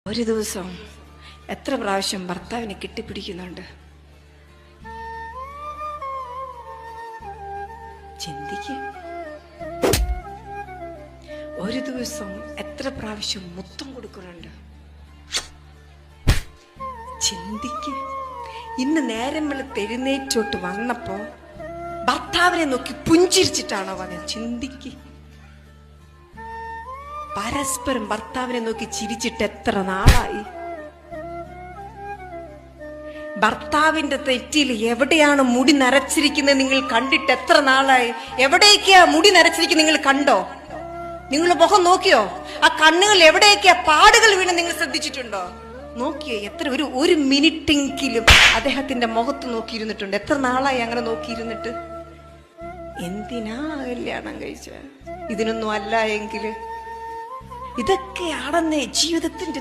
ഒരു ദിവസം എത്ര പ്രാവശ്യം ഭർത്താവിനെ കെട്ടിപ്പിടിക്കുന്നുണ്ട്? ചിന്തിക്ക്. ഒരു ദിവസം എത്ര പ്രാവശ്യം മുത്തം കൊടുക്കുന്നുണ്ട്? ചിന്തിക്ക്. ഇന്ന് നേരം വെളുത്ത് എഴുന്നേറ്റോട്ട് വന്നപ്പോ ഭർത്താവിനെ നോക്കി പുഞ്ചിരിച്ചിട്ടാണോ വന്നത്? ചിന്തിക്ക്. പരസ്പരം ഭർത്താവിനെ നോക്കി ചിരിച്ചിട്ട് എത്ര നാളായി? ഭർത്താവിന്റെ തെറ്റിൽ എവിടെയാണ് മുടി നരച്ചിരിക്കുന്നത് നിങ്ങൾ കണ്ടിട്ട് എത്ര നാളായി? എവിടേക്കാ മുടി നരച്ചിരിക്കുന്നത് നിങ്ങൾ കണ്ടോ? നിങ്ങൾ മുഖം നോക്കിയോ? ആ കണ്ണുകൾ എവിടേക്കാ പാടുകൾ വീണ് നിങ്ങൾ ശ്രദ്ധിച്ചിട്ടുണ്ടോ? നോക്കിയോ? എത്ര ഒരു മിനിറ്റെങ്കിലും അദ്ദേഹത്തിന്റെ മുഖത്ത് നോക്കിയിരുന്നിട്ടുണ്ട്? എത്ര നാളായി അങ്ങനെ നോക്കിയിരുന്നിട്ട്? എന്തിനാ കല്യാണം കഴിച്ച? ഇതിനൊന്നും അല്ല എങ്കില് ഇതൊക്കെയാണെന്നേ ജീവിതത്തിന്റെ